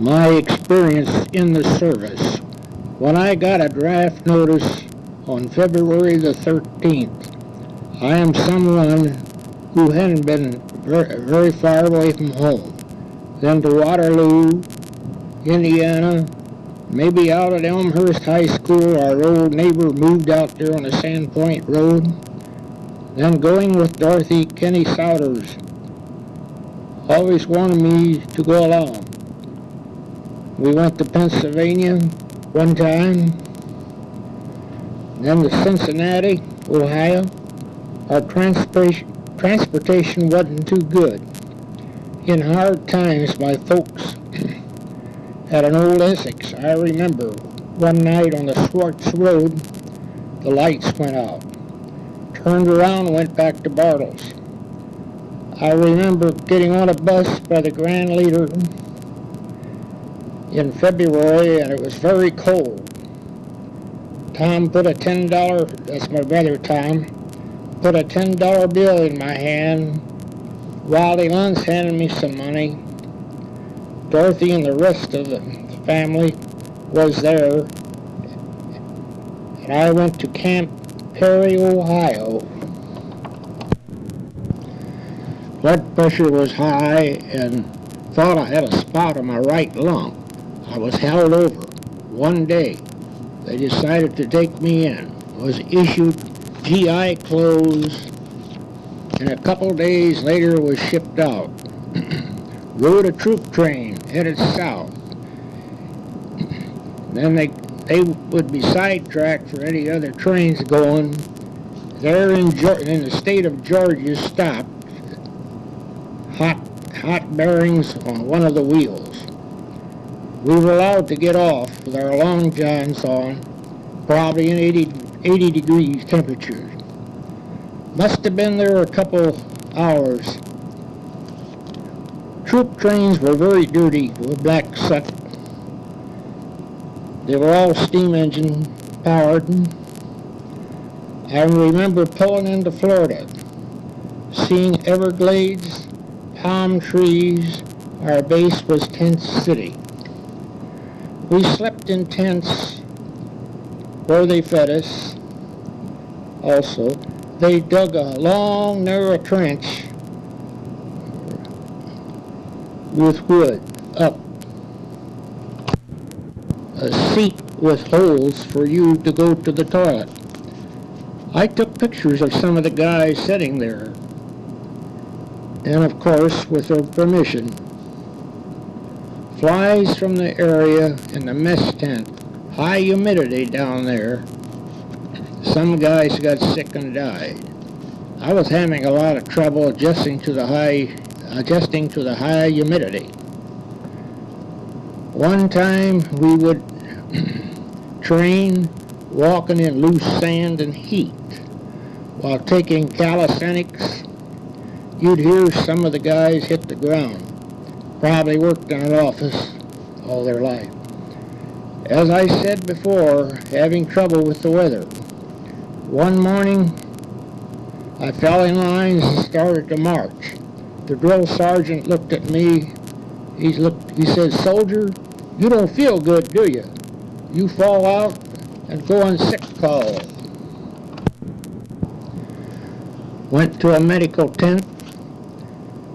my experience in the service. When I got a draft notice on February the 13th, I am someone who hadn't been very far away from home. Then to Waterloo, Indiana, maybe out at Elmhurst High School. Our old neighbor moved out there on the Sandpoint Road. Then going with Dorothy Kenny Souders. Always wanted me to go along. We went to Pennsylvania one time, then to Cincinnati, Ohio. Our transportation wasn't too good. In hard times, my folks had an old Essex. I remember one night on the Swartz Road, the lights went out. Turned around and went back to Bartles. I remember getting on a bus by the Grand Leader in February, and it was very cold. Tom put a $10, that's my brother Tom, put a $10 bill in my hand. Wally Luntz handed me some money. Dorothy and the rest of the family was there, and I went to Camp Perry, Ohio. Blood pressure was high and thought I had a spot on my right lung. I was held over. One day, they decided to take me in. Was issued GI clothes, and a couple days later was shipped out. Rode a troop train headed south. Then they would be sidetracked for any other trains going. There in the state of Georgia, stopped. Hot bearings on one of the wheels. We were allowed to get off with our long johns on, probably in 80 degrees temperature. Must have been there a couple hours. Troop trains were very dirty with black soot. They were all steam engine powered. I remember pulling into Florida, seeing Everglades, palm trees. Our base was Tent City. We slept in tents where they fed us. Also, they dug a long, narrow trench with wood up. A seat with holes for you to go to the toilet. I took pictures of some of the guys sitting there, and of course with their permission. Flies from the area in the mess tent. High humidity down there. Some guys got sick and died. I was having a lot of trouble adjusting to the high humidity. One time we would train walking in loose sand and heat. While taking calisthenics, you'd hear some of the guys hit the ground. Probably worked in an office all their life. As I said before, having trouble with the weather. One morning, I fell in lines and started to march. The drill sergeant looked at me. He said, "Soldier, you don't feel good, do you? You fall out and go on sick call." Went to a medical tent.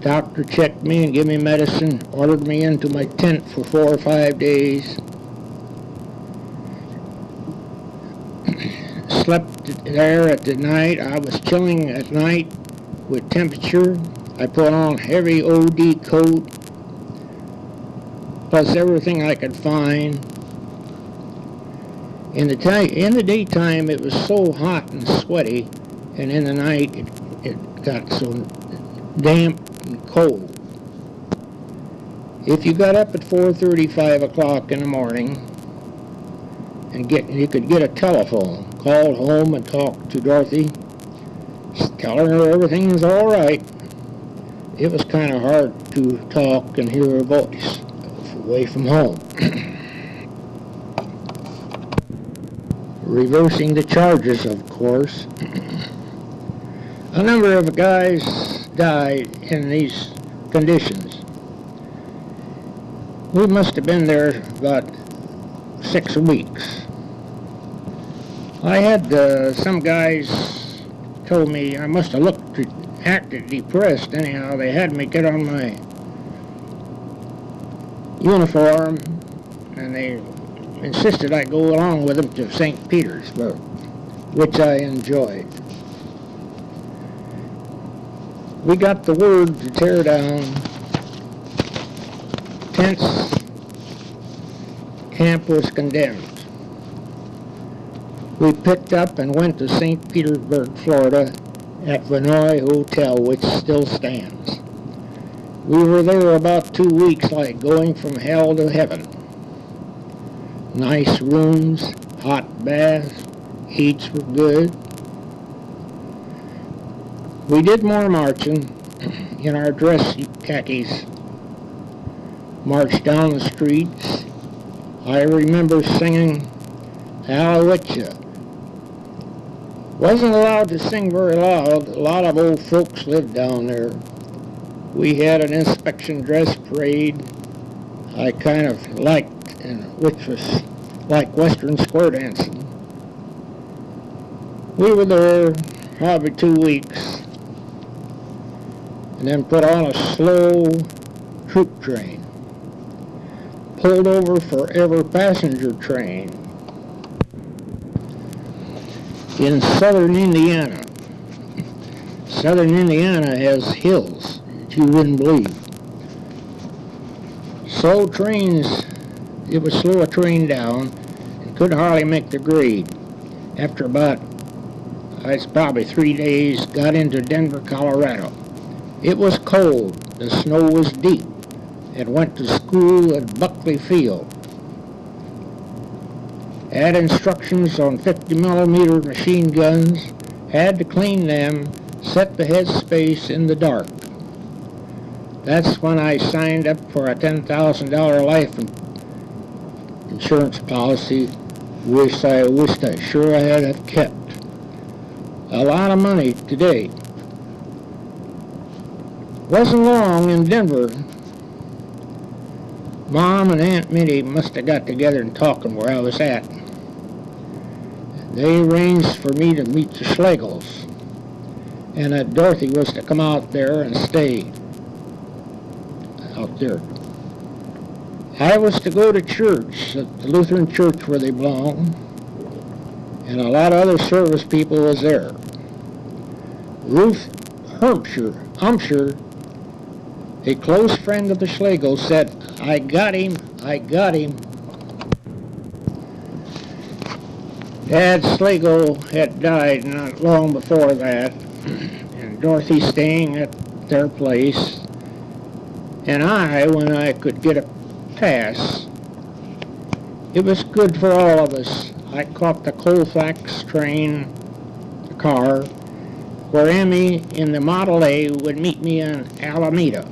Doctor checked me and gave me medicine, ordered me into my tent for 4 or 5 days. Slept there at the night. I was chilling at night with temperature. I put on heavy OD coat, plus everything I could find. In the daytime it was so hot and sweaty, and in the night it got so damp and cold. If you got up at 4:30, 5 o'clock in the morning, and you could get a telephone, call home and talk to Dorothy, telling her everything was all right. It was kind of hard to talk and hear her voice away from home. Reversing the charges, of course. A number of guys died in these conditions. We must have been there about 6 weeks. I had some guys told me I must have acted depressed. Anyhow, they had me get on my uniform, and they insisted I go along with them to St. Petersburg, which I enjoyed. We got the word to tear down tents. Camp was condemned. We picked up and went to St. Petersburg, Florida, at Vinoy Hotel, which still stands. We were there about 2 weeks, like going from hell to heaven. Nice rooms, hot baths, heats were good. We did more marching in our dress khakis. Marched down the streets. I remember singing Hallelujah. Wasn't allowed to sing very loud. A lot of old folks lived down there. We had an inspection dress parade I kind of liked, which was like Western square dancing. We were there probably 2 weeks, and then put on a slow troop train. Pulled over forever passenger train in southern Indiana. Southern Indiana has hills that you wouldn't believe. So trains, it would slow a train down and couldn't hardly make the grade. After about, it's probably 3 days, got into Denver, Colorado. It was cold, the snow was deep, and went to school at Buckley Field. Had instructions on 50mm machine guns, had to clean them, set the headspace in the dark. That's when I signed up for a $10,000 life insurance policy, which I wished I sure had have kept. A lot of money today. Wasn't long in Denver. Mom and Aunt Minnie must have got together and talking where I was at. They arranged for me to meet the Schlegels, and that Dorothy was to come out there and stay out there. I was to go to church, at the Lutheran church where they belong, and a lot of other service people was there. Ruth Humsher, a close friend of the Schlegels, said, I got him. Dad Schlegel had died not long before that, and Dorothy staying at their place, and I, when I could get a pass, it was good for all of us. I caught the Colfax train, the car, where Emmy in the Model A would meet me in Alameda.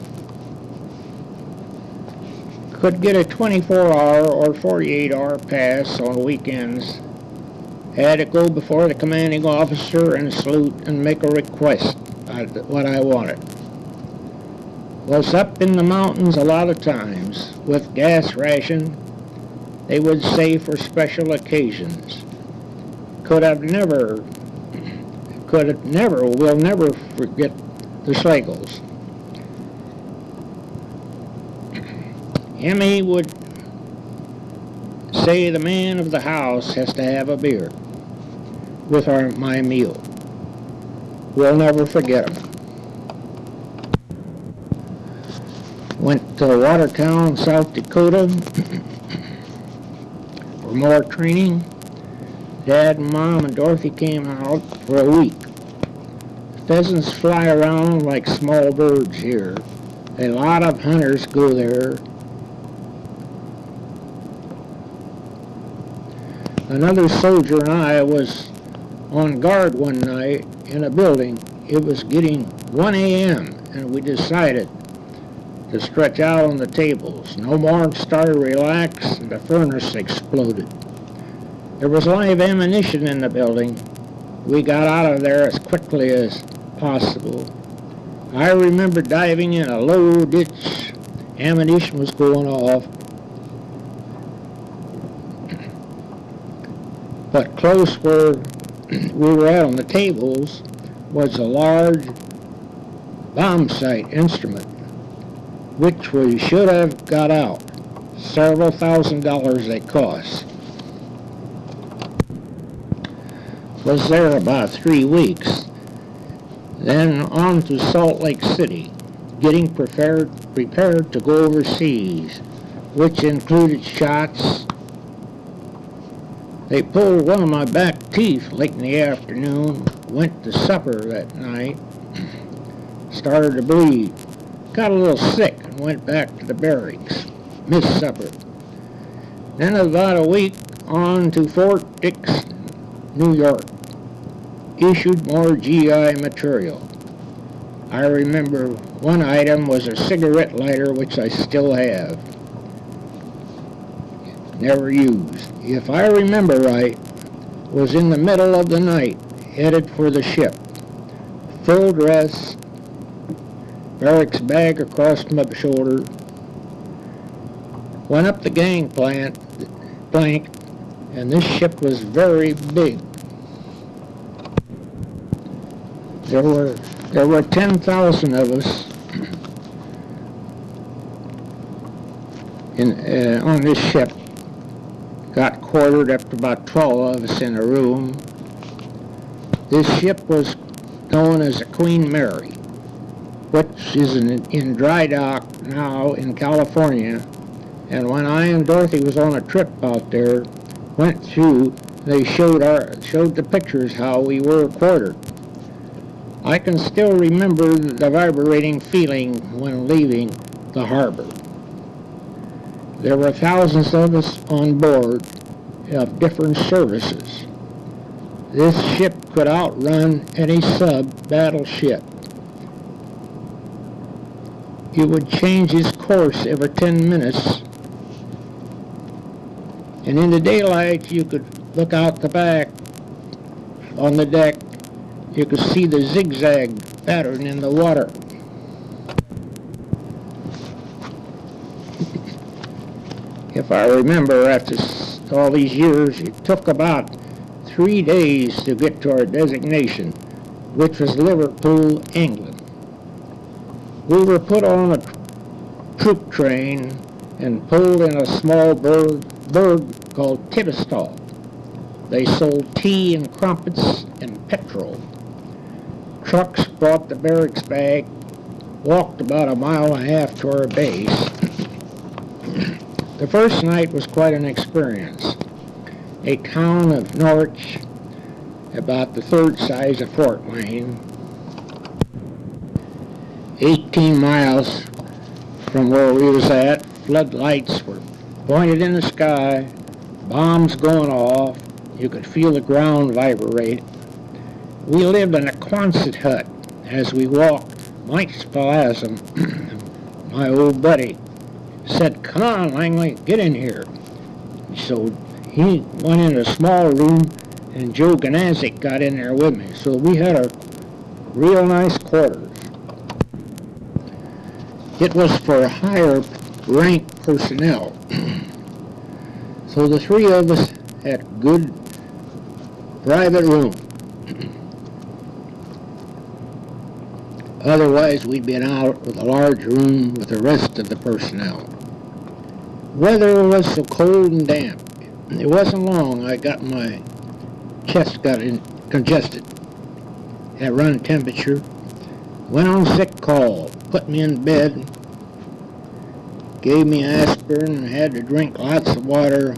Could get a 24-hour or 48-hour pass on weekends. Had to go before the commanding officer and salute and make a request what I wanted. Was up in the mountains a lot of times with gas ration. They would say for special occasions. Will never forget the Schlegels. Emmy would say the man of the house has to have a beer with my meal. We'll never forget them. Went to Watertown, South Dakota for more training. Dad, Mom, and Dorothy came out for a week. Pheasants fly around like small birds here. A lot of hunters go there. Another soldier and I was on guard one night in a building. It was getting 1 a.m. and we decided to stretch out on the tables. No more, started to relax, and the furnace exploded. There was live ammunition in the building. We got out of there as quickly as possible. I remember diving in a low ditch. Ammunition was going off. but close where we were at on the tables was a large bomb sight instrument, which we should have got out. Several $1,000s they cost. Was there about 3 weeks. Then on to Salt Lake City, getting prepared to go overseas, which included shots. They pulled one of my back teeth late in the afternoon, went to supper that night, started to bleed, got a little sick and went back to the barracks, missed supper. Then about a week on to Fort Dix, New York, issued more GI material. I remember one item was a cigarette lighter, which I still have. Never used. If I remember right, was in the middle of the night, headed for the ship. Full dress, barracks bag across my shoulder. Went up the gangplank, and this ship was very big. There were 10,000 of us on this ship. Got quartered up to about 12 of us in a room. This ship was known as the Queen Mary, which is in dry dock now in California. And when I and Dorothy was on a trip out there, went through, they showed the pictures how we were quartered. I can still remember the vibrating feeling when leaving the harbor. There were thousands of us on board of different services. This ship could outrun any sub-battleship. It would change its course every 10 minutes. And in the daylight, you could look out the back on the deck. You could see the zigzag pattern in the water. If I remember, after all these years, it took about 3 days to get to our designation, which was Liverpool, England. We were put on a troop train and pulled in a small burg called Tibestall. They sold tea and crumpets and petrol. Trucks brought the barracks bag, walked about 1.5 miles to our base. The first night was quite an experience. A town of Norwich, about the third size of Fort Wayne, 18 miles from where we was at. Floodlights were pointed in the sky, bombs going off. You could feel the ground vibrate. We lived in a Quonset hut. As we walked, Mike Spasm, my old buddy, said, "Come on, Langley, get in here." So he went in a small room, and Joe Ganazik got in there with me. So we had a real nice quarters. It was for higher rank personnel. So the three of us had good private room. Otherwise, we'd been out with a large room with the rest of the personnel. Weather was so cold and damp. It wasn't long I got my chest congested. Had run temperature. Went on sick call. Put me in bed. Gave me aspirin and had to drink lots of water.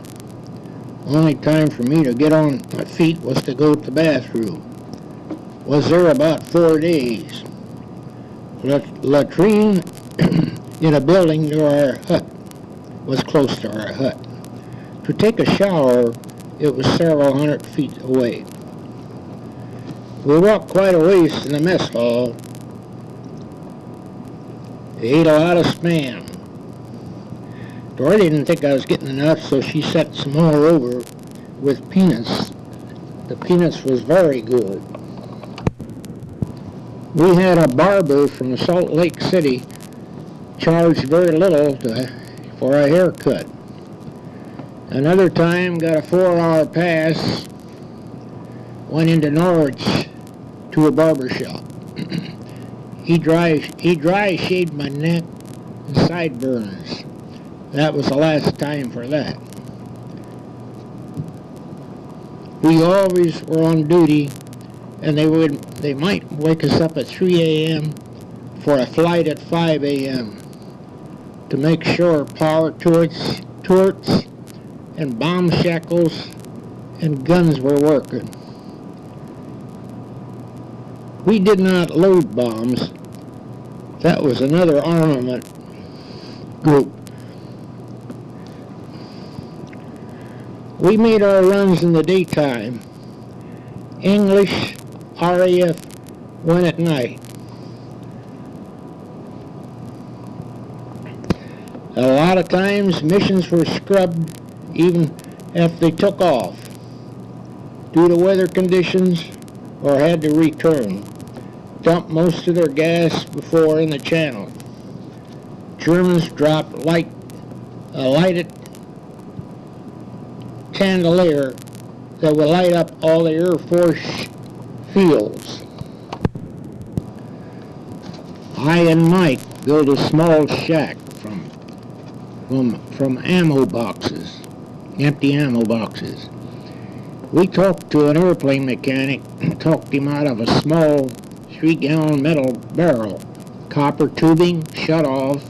Only time for me to get on my feet was to go to the bathroom. Was there about 4 days. Latrine in a building near our hut was close to our hut. To take a shower, it was several hundred feet away. We walked quite a ways to the mess hall. They ate a lot of spam. Dory didn't think I was getting enough, so she set some more over with peanuts. The peanuts was very good. We had a barber from Salt Lake City, charged very little for a haircut. Another time got a 4-hour pass went into Norwich to a barber shop. He dry shaved my neck and sideburns. That was the last time for that. We always were on duty, and they might wake us up at 3 a.m. for a flight at 5 a.m. to make sure power turrets and bomb shackles and guns were working. We did not load bombs. That was another armament group. We made our runs in the daytime. English, RAF went at night. A lot of times missions were scrubbed even if they took off due to weather conditions or had to return. Dumped most of their gas before in the channel. Germans dropped a lighted chandelier that would light up all the Air Force fields. I and Mike built a small shack from ammo boxes, empty ammo boxes. We talked to an airplane mechanic and talked him out of a small 3-gallon metal barrel, copper tubing, shut off.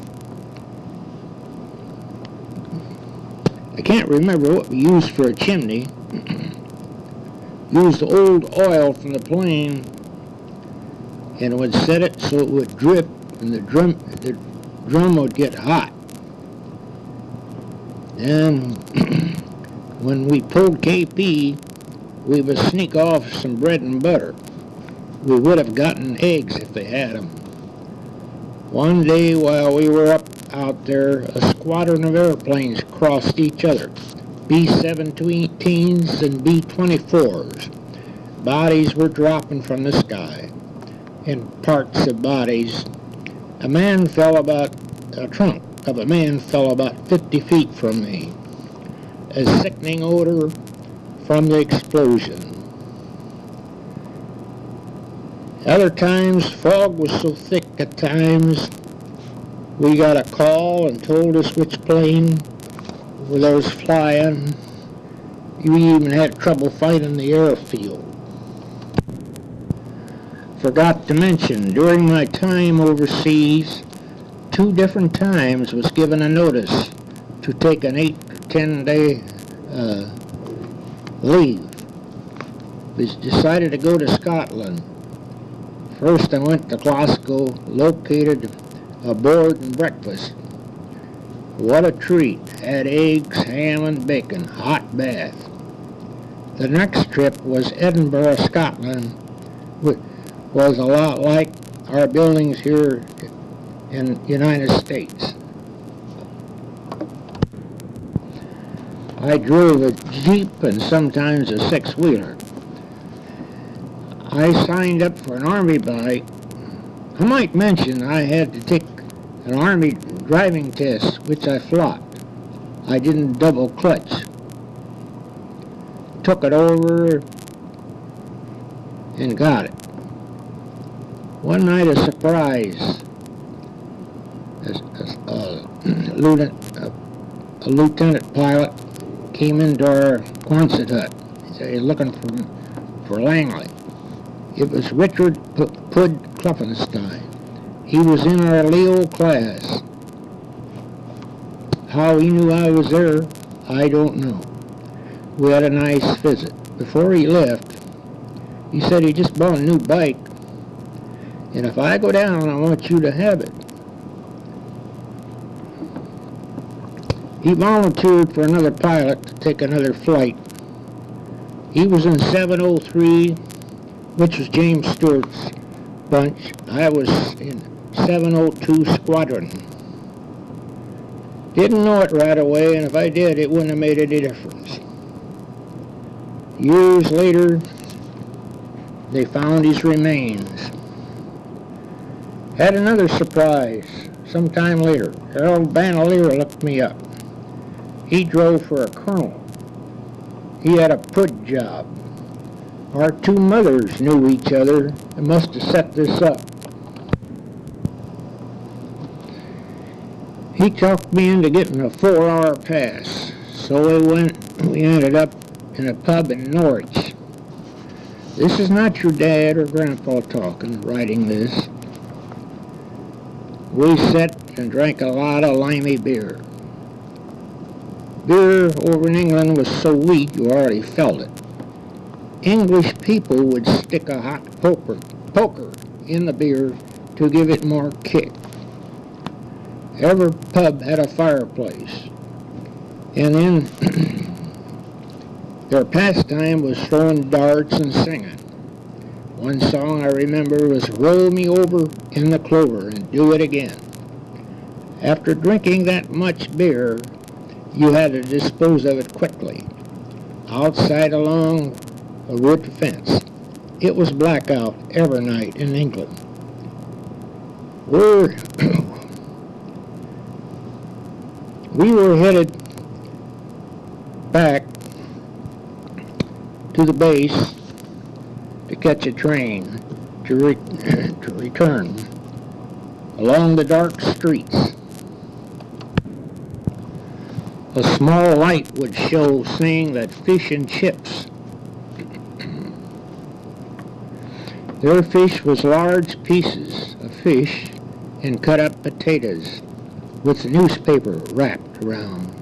I can't remember what we used for a chimney. Used old oil from the plane and would set it so it would drip and the drum would get hot. And when we pulled KP, we would sneak off some bread and butter. We would have gotten eggs if they had them. One day while we were out there, a squadron of airplanes crossed each other. B-17s and B-24s. Bodies were dropping from the sky. And parts of bodies. A trunk of a man fell about 50 feet from me. A sickening odor from the explosion. Other times, fog was so thick at times, we got a call and told us which plane was flying. We even had trouble finding the airfield. Forgot to mention, during my time overseas, 2 different times was given a notice to take an 8 to 10 day leave. We decided to go to Scotland. First I went to Glasgow, located a board and breakfast. What a treat. Had eggs, ham and bacon, hot bath. The next trip was Edinburgh, Scotland, which was a lot like our buildings here in the United States. I drove a Jeep and sometimes a 6-wheeler. I signed up for an Army bike. I might mention I had to take an Army driving test, which I flopped. I didn't double clutch. Took it over and got it. One night a surprise. A lieutenant pilot came into our Quonset hut. He said, he's looking for Langley. It was Richard Pud Kluffenstein. He was in our Leo class. How he knew I was there, I don't know. We had a nice visit. Before he left, he said he just bought a new bike, and if I go down, I want you to have it. He volunteered for another pilot to take another flight. He was in 703, which was James Stewart's bunch. I was in 702 Squadron. Didn't know it right away, and if I did, it wouldn't have made any difference. Years later, they found his remains. Had another surprise sometime later. Harold Bandolier looked me up. He drove for a colonel. He had a pud job. Our two mothers knew each other and must have set this up. He talked me into getting a 4-hour pass, so we ended up in a pub in Norwich. This is not your dad or grandpa talking, writing this. We sat and drank a lot of limey beer. Beer over in England was so weak you already felt it. English people would stick a hot poker in the beer to give it more kick. Every pub had a fireplace, and then their pastime was throwing darts and singing. One song I remember was "Roll Me Over in the Clover and Do It Again." After drinking that much beer, you had to dispose of it quickly. Outside along a wood fence. It was blackout every night in England. We were headed back to the base to catch a train to return along the dark streets. A small light would show, saying that fish and chips. Their fish was large pieces of fish and cut up potatoes with newspaper wrapped around.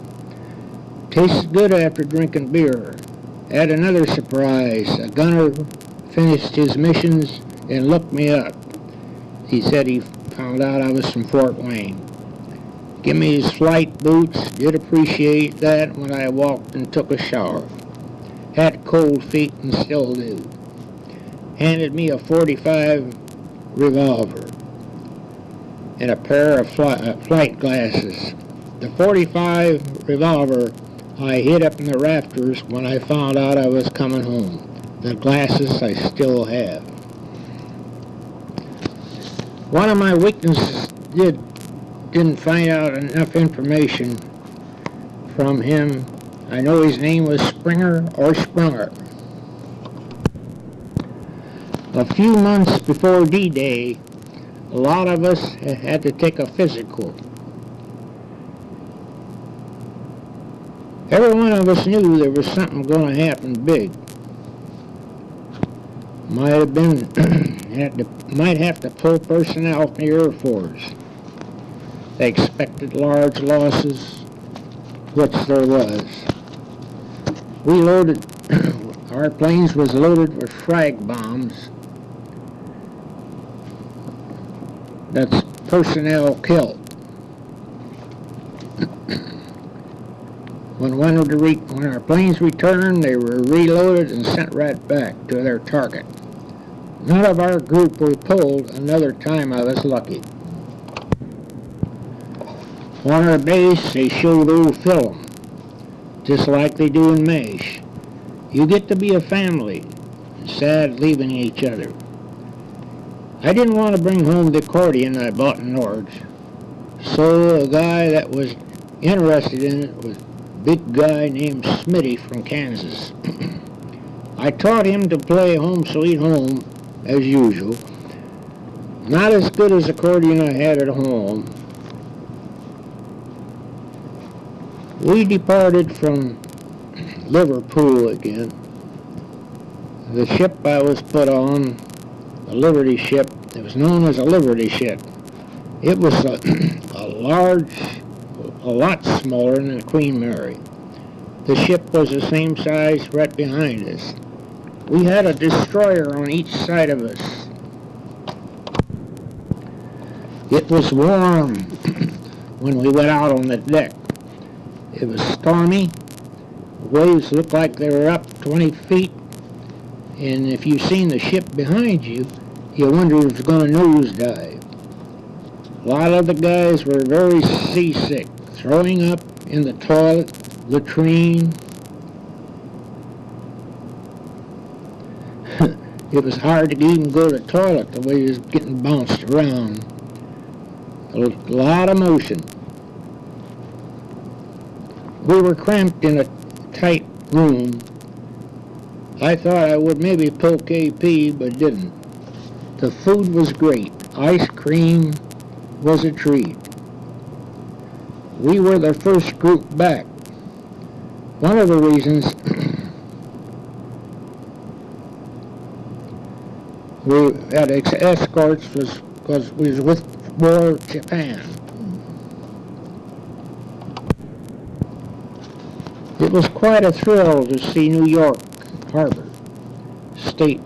Tasted good after drinking beer. Had another surprise. A gunner finished his missions and looked me up. He said he found out I was from Fort Wayne. Give me his flight boots. Did appreciate that when I walked and took a shower. Had cold feet and still do. Handed me a .45 revolver and a pair of flight glasses. The .45 revolver I hid up in the rafters when I found out I was coming home. The glasses I still have. One of my weaknesses didn't find out enough information from him. I know his name was Springer or Sprunger. A few months before D-Day, a lot of us had to take a physical. Every one of us knew there was something going to happen big. Might have to pull personnel from the Air Force. They expected large losses, which there was. Our planes was loaded with frag bombs. That's personnel killed. When our planes returned, they were reloaded and sent right back to their target. None of our group were pulled. Another time I was lucky. On our base, they showed old film, just like they do in MASH. You get to be a family, sad leaving each other. I didn't want to bring home the accordion I bought in Norwich, so a guy that was interested in it was a big guy named Smitty from Kansas. I taught him to play Home Sweet Home, as usual. Not as good as the accordion I had at home. We departed from Liverpool again. The ship I was put on, the Liberty ship, it was known as a Liberty ship. It was a lot smaller than the Queen Mary. The ship was the same size right behind us. We had a destroyer on each side of us. It was warm when we went out on the deck. It was stormy. The waves looked like they were up 20 feet. And if you've seen the ship behind you, you wonder if it's going to nosedive. A lot of the guys were very seasick, throwing up in the toilet, latrine. It was hard to even go to the toilet the way it was getting bounced around. A lot of motion. We were cramped in a tight room, I thought I would maybe pull KP, but didn't. The food was great. Ice cream was a treat. We were the first group back. One of the reasons we had escorts was because we was with War Japan. It was quite a thrill to see New York Harbor, State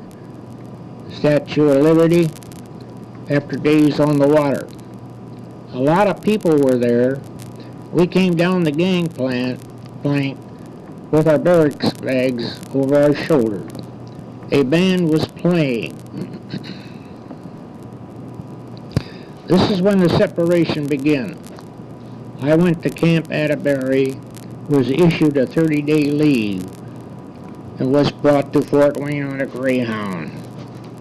Statue of Liberty, after days on the water. A lot of people were there. We came down the gangplank with our barracks bags over our shoulders. A band was playing. This is when the separation began. I went to Camp Atterbury, was issued a 30-day leave, and was brought to Fort Wayne on a Greyhound.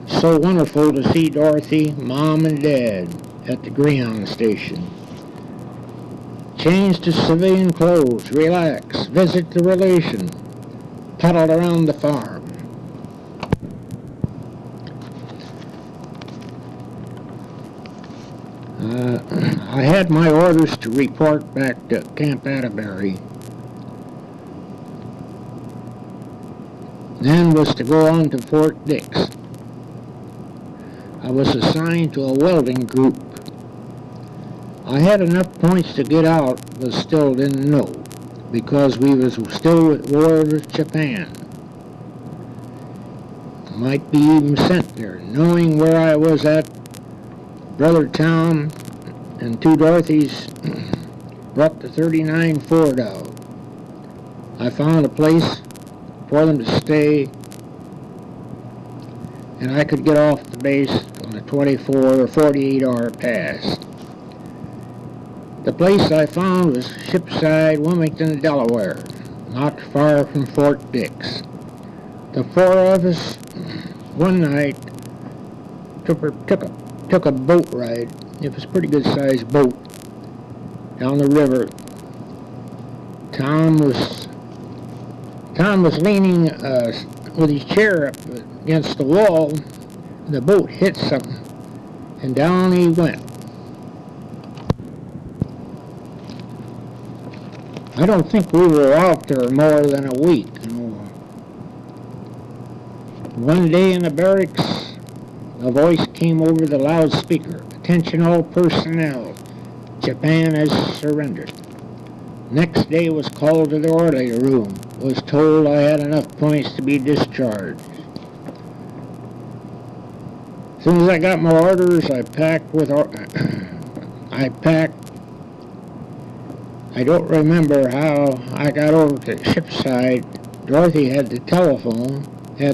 So wonderful to see Dorothy, Mom, and Dad at the Greyhound station. Change to civilian clothes, relax, visit the relation, paddled around the farm. I had my orders to report back to Camp Atterbury. Then was to go on to Fort Dix. I was assigned to a welding group. I had enough points to get out, but still didn't know, because we was still at war with Japan. Might be even sent there, knowing where I was at. Brother Tom and two Dorothys brought the 39 Ford out. I found a place for them to stay, and I could get off the base on a 24 or 48-hour pass. The place I found was Shipside, Wilmington, Delaware, not far from Fort Dix. The four of us, one night, took a boat ride. It was a pretty good-sized boat down the river. Tom was leaning with his chair up against the wall. The boat hit something, and down he went. I don't think we were out there more than a week. One day in the barracks, a voice came over the loudspeaker. Attention all personnel. Japan has surrendered. Next day was called to the orderly room. Was told I had enough points to be discharged. As soon as I got my orders, I packed. I don't remember how I got over to Shipside. Dorothy had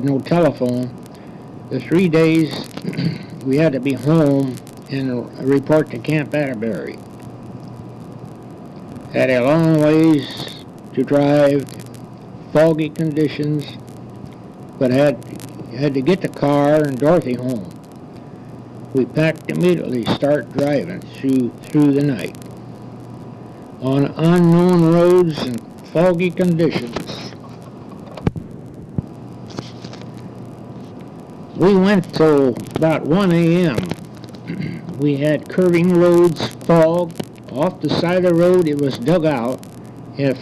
no telephone. The 3 days we had to be home and report to Camp Atterbury. Had a long ways to drive, foggy conditions, but had to get the car and Dorothy home. We packed immediately, start driving through the night on unknown roads and foggy conditions. We went till about 1 a.m. We had curving roads, fog. Off the side of the road, it was dug out. If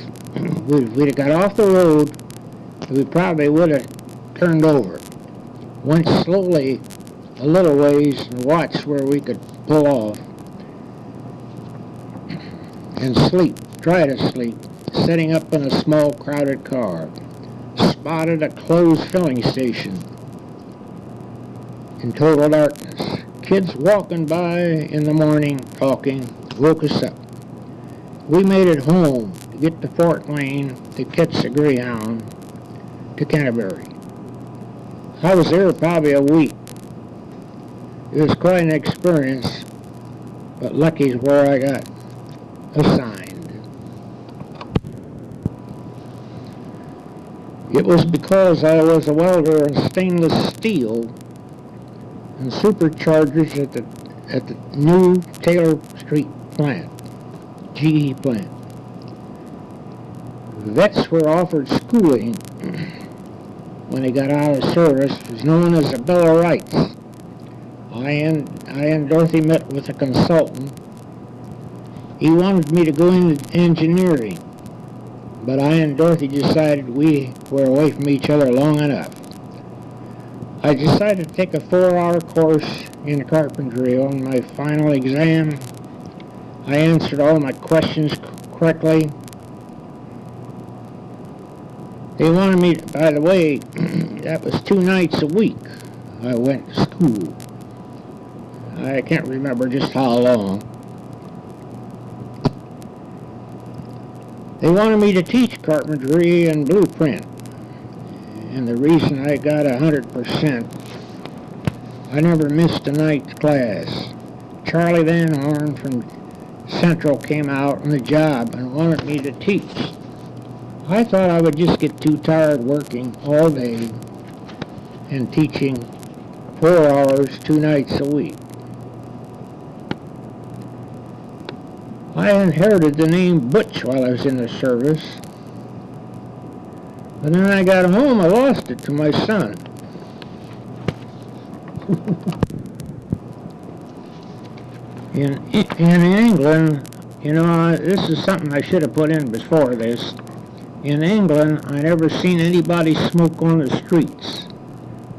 we'd have got off the road, we probably would have turned over. Went slowly a little ways and watched where we could pull off and sleep, try to sleep, setting up in a small crowded car. Spotted a closed filling station in total darkness. Kids walking by in the morning talking woke us up. We made it home to get to Fort Wayne to catch the Greyhound to Canterbury. I was there probably a week. It was quite an experience, but lucky is where I got assigned. It was because I was a welder in stainless steel and superchargers at the new Taylor Street plant, GE plant. Vets were offered schooling when he got out of service was known as the Bill of Rights. I and Dorothy met with a consultant. He wanted me to go into engineering, but I and Dorothy decided we were away from each other long enough. I decided to take a 4-hour course in carpentry. On my final exam, I answered all my questions correctly. They wanted me, by the way, that was 2 nights a week I went to school. I can't remember just how long. They wanted me to teach carpentry and blueprint. And the reason I got 100%, I never missed a night's class. Charlie Van Horn from Central came out on the job and wanted me to teach. I thought I would just get too tired working all day and teaching 4 hours 2 nights a week. I inherited the name Butch while I was in the service, but then I got home, I lost it to my son. In England, you know, this is something I should have put in before this. In England, I never seen anybody smoke on the streets.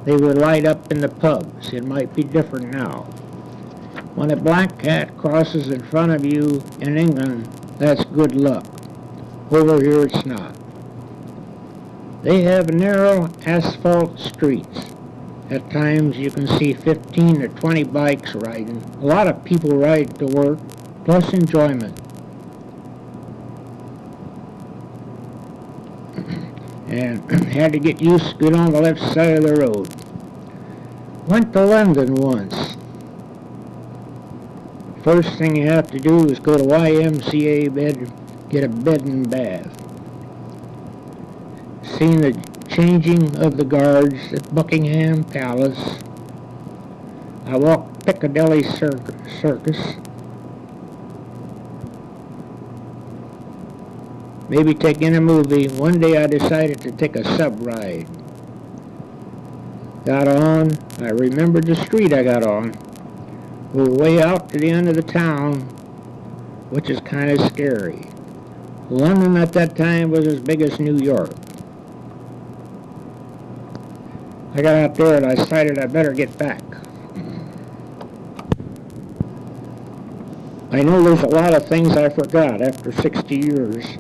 They would light up in the pubs. It might be different now. When a black cat crosses in front of you in England, that's good luck. Over here, it's not. They have narrow asphalt streets. At times, you can see 15 to 20 bikes riding. A lot of people ride to work, plus enjoyment. And had to get used to get on the left side of the road. Went to London once. First thing you have to do is go to YMCA bed, get a bed and bath. Seen the changing of the guards at Buckingham Palace. I walked Piccadilly Circus. Maybe take in a movie. One day I decided to take a sub ride. Got on. I remembered the street I got on. We were way out to the end of the town, which is kind of scary. London at that time was as big as New York. I got out there and I decided I better get back. I know there's a lot of things I forgot after 60 years,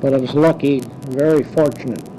but I was lucky, very fortunate.